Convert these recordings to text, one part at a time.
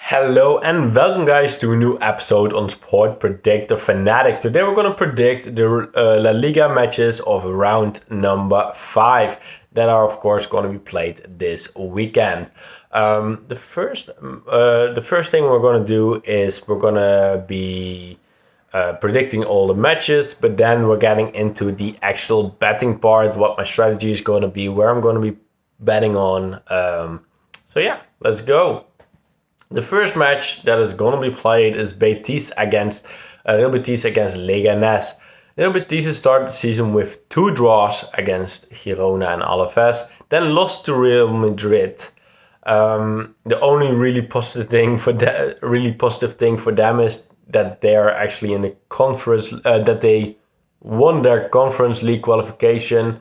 Hello and welcome guys to a new episode on SportPredictorFanatic. Today we're going to predict the La Liga matches of round number 5 that are of course going to be played this weekend. The first thing we're going to do is we're going to be predicting all the matches, but then we're getting into the actual betting part, what my strategy is going to be, where I'm going to be betting on. So yeah, let's go. The first match that is going to be played is Real Betis against Leganés. Real Betis started the season with 2 draws against Girona and Alaves, then lost to Real Madrid. The only really positive thing for them is that they are actually in the conference, that they won their Conference League qualification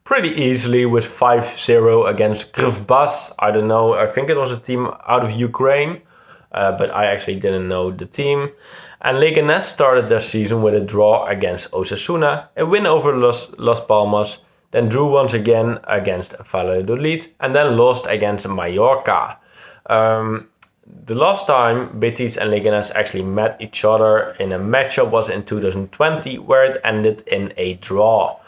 pretty easily with 5-0 against Krvbas. I don't know, I think it was a team out of Ukraine, but I actually didn't know the team. And Leganés started their season with a draw against Osasuna, a win over Las Palmas, then drew once again against Valladolid, and then lost against Mallorca. The last time Betis and Leganés actually met each other in a matchup was in 2020, where it ended in a draw.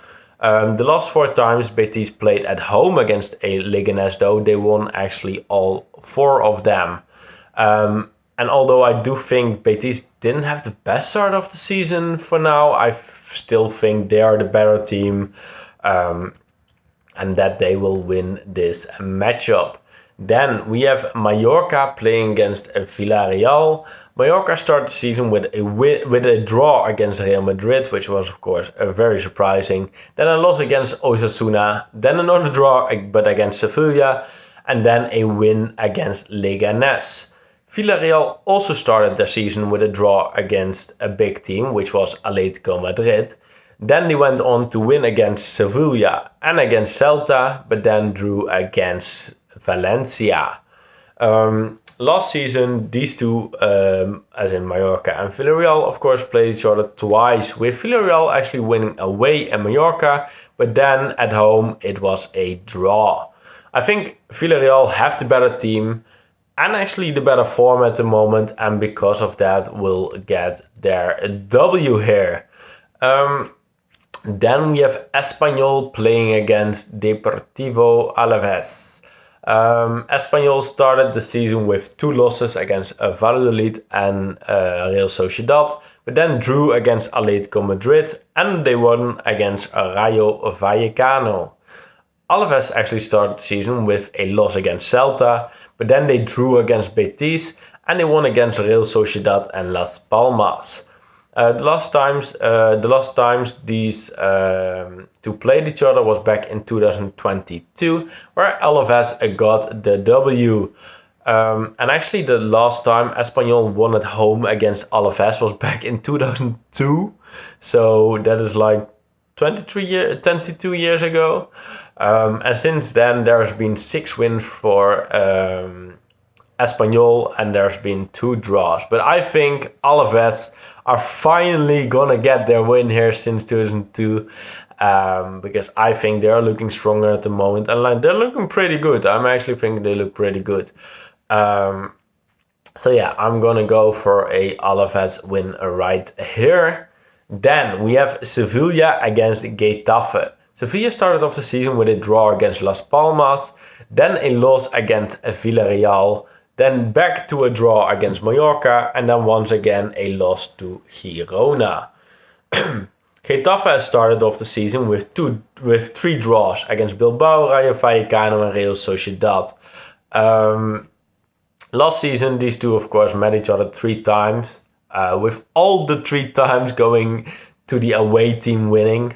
The last 4 times Betis played at home against a Leganés, though, they won actually all 4 of them. And although I do think Betis didn't have the best start of the season for now, I still think they are the better team, and that they will win this matchup. Then we have Mallorca playing against Villarreal. Mallorca started the season with a draw against Real Madrid, which was of course very surprising. Then a loss against Osasuna, then another draw but against Sevilla, and then a win against Leganés. Villarreal also started their season with a draw against a big team, which was Atletico Madrid. Then they went on to win against Sevilla and against Celta, but then drew against Valencia. Last season, these two, as in Mallorca and Villarreal, of course, played each other twice, with Villarreal actually winning away in Mallorca, but then at home it was a draw. I think Villarreal have the better team and actually the better form at the moment, and because of that will get their W here. Then we have Espanyol playing against Deportivo Alaves. Espanyol started the season with 2 losses against Valladolid and Real Sociedad, but then drew against Atletico Madrid and they won against Rayo Vallecano. Alaves actually started the season with a loss against Celta, but then they drew against Betis and they won against Real Sociedad and Las Palmas. The last times these 2 played each other was back in 2022, where Alaves got the W. And actually the last time Espanyol won at home against Alaves was back in 2002. So that is like 22 years ago. And since then there's been 6 wins for Espanyol and there's been 2 draws. But I think Alaves are finally gonna get their win here since 2002, because I think they are looking stronger at the moment and like they're looking pretty good. I'm actually thinking they look pretty good. So yeah, I'm gonna go for a Alaves win right here. Then we have Sevilla against Getafe. Sevilla started off the season with a draw against Las Palmas, then a loss against Villarreal, then back to a draw against Mallorca, and then once again a loss to Girona. Getafe started off the season with 3 draws against Bilbao, Rayo Vallecano and Real Sociedad. Last season these 2 of course met each other 3 times, with all the 3 times going to the away team winning,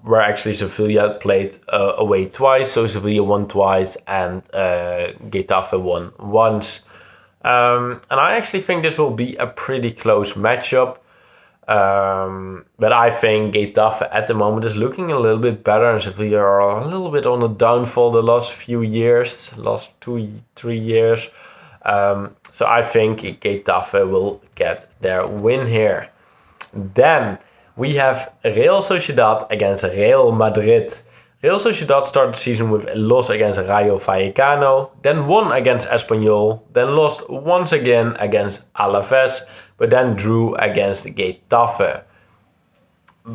where actually Sevilla played away twice, so Sevilla won twice and Getafe won once. And I actually think this will be a pretty close matchup, but I think Getafe at the moment is looking a little bit better and Sevilla are a little bit on the downfall the last few years, last 2-3 years. So I think Getafe will get their win here. Then we have Real Sociedad against Real Madrid. Real Sociedad started the season with a loss against Rayo Vallecano, then won against Espanyol, then lost once again against Alaves, but then drew against Getafe.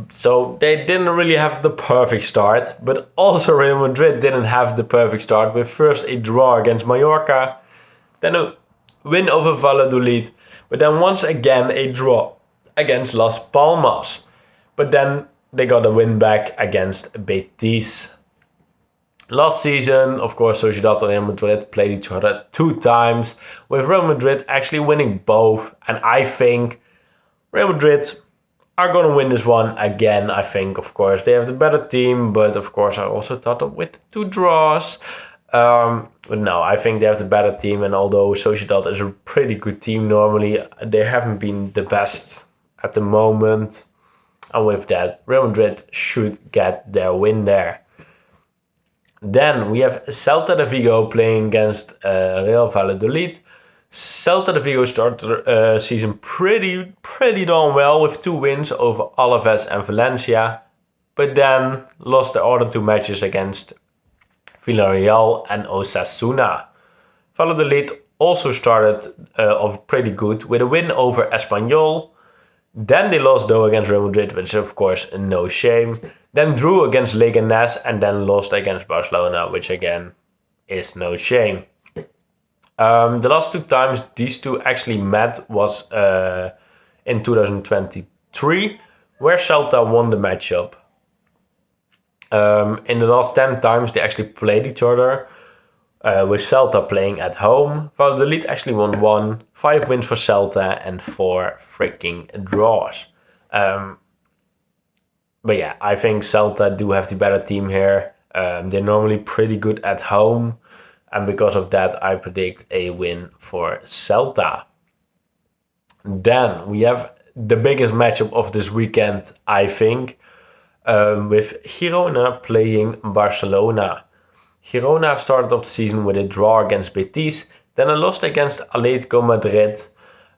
So they didn't really have the perfect start, but also Real Madrid didn't have the perfect start, with first a draw against Mallorca, then a win over Valladolid, but then once again a draw against Las Palmas. But then they got a win back against Betis. Last season, of course, Sociedad and Real Madrid played each other 2 times, with Real Madrid actually winning both. And I think Real Madrid are going to win this one again. I think, of course, they have the better team, but of course, I also thought of with 2 draws. But no, I think they have the better team, and although Sociedad is a pretty good team normally, they haven't been the best at the moment. And with that, Real Madrid should get their win there. Then we have Celta de Vigo playing against Real Valladolid. Celta de Vigo started the season pretty darn well with 2 wins over Alaves and Valencia, but then lost the other 2 matches against Villarreal and Osasuna. Valladolid also started off pretty good with a win over Espanyol. Then they lost though against Real Madrid, which is of course no shame. Then drew against Liga and then lost against Barcelona, which again is no shame. The last 2 times these 2 actually met was in 2023, where Celta won the matchup. In the last 10 times they actually played each other, with Celta playing at home. Valladolid actually won 1, 5 wins for Celta and 4 freaking draws. But yeah, I think Celta do have the better team here. They're normally pretty good at home, and because of that I predict a win for Celta. Then we have the biggest matchup of this weekend, I think, with Girona playing Barcelona. Girona have started off the season with a draw against Betis, then a loss against Atletico Madrid,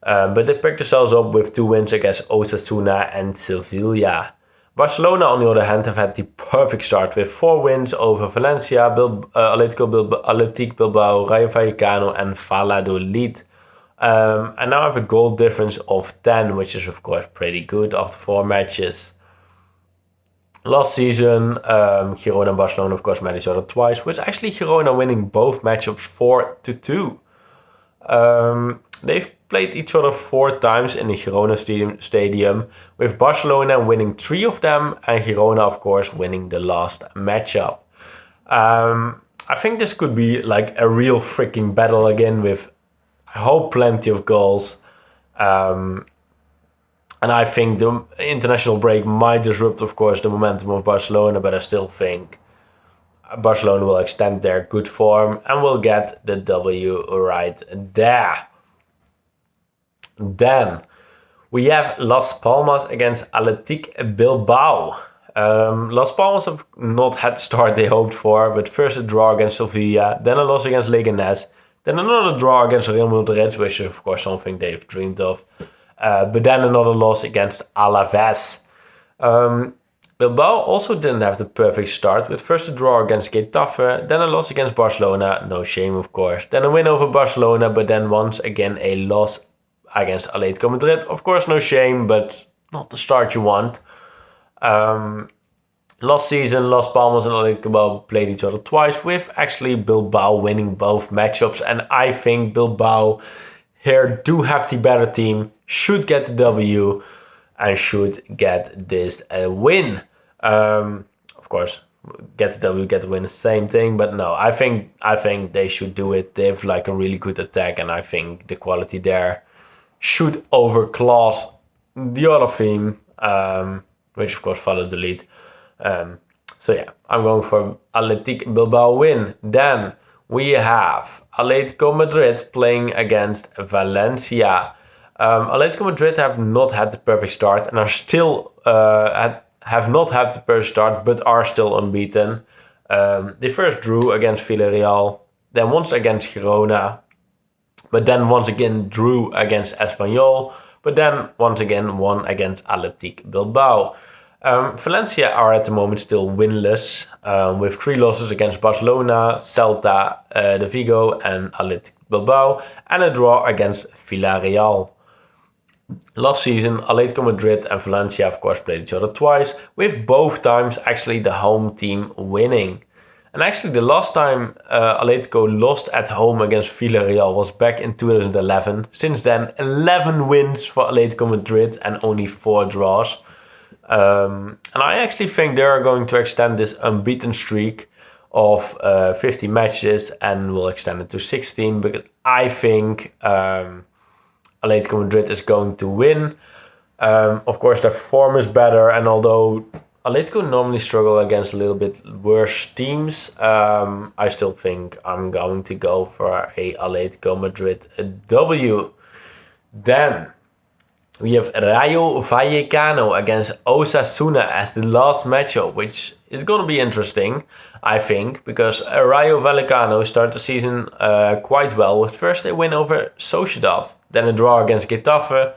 but they picked themselves up with 2 wins against Osasuna and Sevilla. Barcelona, on the other hand, have had the perfect start with 4 wins over Valencia, Athletic Bilbao, Rayo Vallecano and Valladolid. And now have a goal difference of 10, which is of course pretty good after 4 matches. Last season, Girona and Barcelona of course met each other twice, with actually Girona winning both matchups 4-2. They've played each other 4 times in the Girona stadium, with Barcelona winning 3 of them and Girona of course winning the last matchup. I think this could be like a real freaking battle again, with I hope plenty of goals. And I think the international break might disrupt, of course, the momentum of Barcelona, but I still think Barcelona will extend their good form and will get the W right there. Then we have Las Palmas against Athletic Bilbao. Las Palmas have not had the start they hoped for, but first a draw against Sevilla, then a loss against Leganés, then another draw against Real Madrid, which is of course something they've dreamed of. But then another loss against Alaves. Bilbao also didn't have the perfect start, with first a draw against Getafe, then a loss against Barcelona, no shame of course, then a win over Barcelona, but then once again a loss against Atletico Madrid, of course no shame, but not the start you want. Last season, Las Palmas and Athletic Bilbao played each other twice, with actually Bilbao winning both matchups, and I think Bilbao here do have the better team, should get the W and should get this win. Of course, get the W, get the win, same thing, but no, I think they should do it. They have like a really good attack, and I think the quality there should overclass the other team, which of course followed the lead. So yeah, I'm going for Athletic Bilbao win. Then we have Atletico Madrid playing against Valencia. Atletico Madrid have not had the perfect start and are still have not had the perfect start, but are still unbeaten. They first drew against Villarreal, then once against Girona, but then once again drew against Espanyol, but then once again won against Athletic Bilbao. Valencia are at the moment still winless, with 3 losses against Barcelona, Celta de Vigo and Athletic Bilbao, and a draw against Villarreal. Last season, Atletico Madrid and Valencia of course played each other twice, with both times actually the home team winning. And actually the last time Atletico lost at home against Villarreal was back in 2011. Since then, 11 wins for Atletico Madrid and only 4 draws. And I actually think they are going to extend this unbeaten streak of 50 matches and will extend it to 16, because I think Atletico Madrid is going to win. Of course, their form is better, and although Atletico normally struggle against a little bit worse teams, I still think I'm going to go for a Atletico Madrid W. Then we have Rayo Vallecano against Osasuna as the last matchup, which is going to be interesting, I think, because Rayo Vallecano started the season quite well, with first a win over Sociedad, then a draw against Getafe,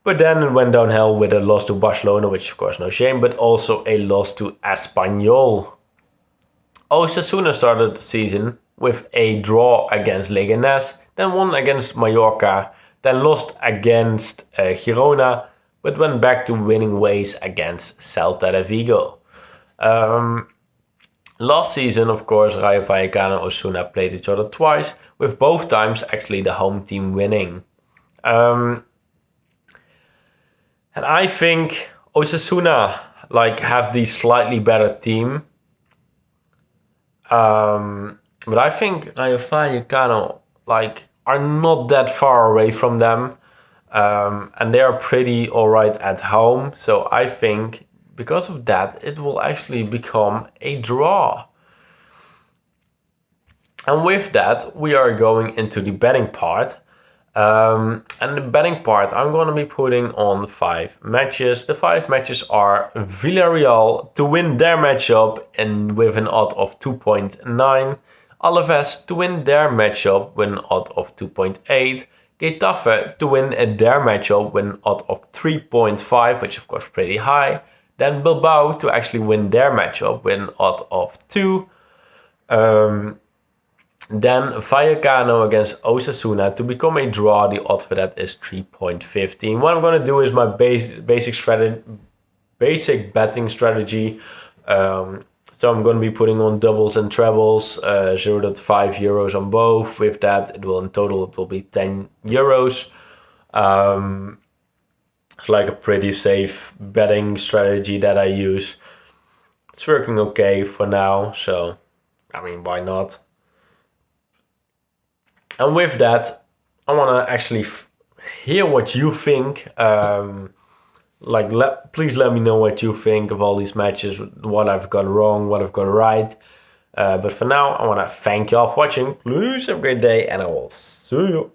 but then it went downhill with a loss to Barcelona, which of course no shame, but also a loss to Espanyol. Osasuna started the season with a draw against Leganés, then won against Mallorca, then lost against Girona, but went back to winning ways against Celta de Vigo. Last season, of course, Rayo Vallecano and Osasuna played each other twice, with both times actually the home team winning. And I think Osasuna have the slightly better team. But I think Rayo Vallecano are not that far away from them. And they are pretty alright at home. So I think because of that, it will actually become a draw. And with that, we are going into the betting part. And the betting part, I'm going to be putting on 5 matches. The 5 matches are Villarreal to win their matchup and with an odd of 2.9. Alaves to win their matchup with an odd of 2.8. Getafe to win their matchup with an odd of 3.5, which of course pretty high. Then Bilbao to actually win their matchup with an odd of 2. Then Vallecano against Osasuna to become a draw. The odd for that is 3.15. What I'm going to do is my basic betting strategy. So I'm going to be putting on doubles and trebles, 0.5 euros on both. With that, it will be 10 euros. It's like a pretty safe betting strategy that I use. It's working okay for now, so I mean, why not? And with that, I want to actually hear what you think. Please let me know what you think of all these matches, what I've got wrong, what I've got right. But for now, I want to thank you all for watching. Please have a great day, and I will see you.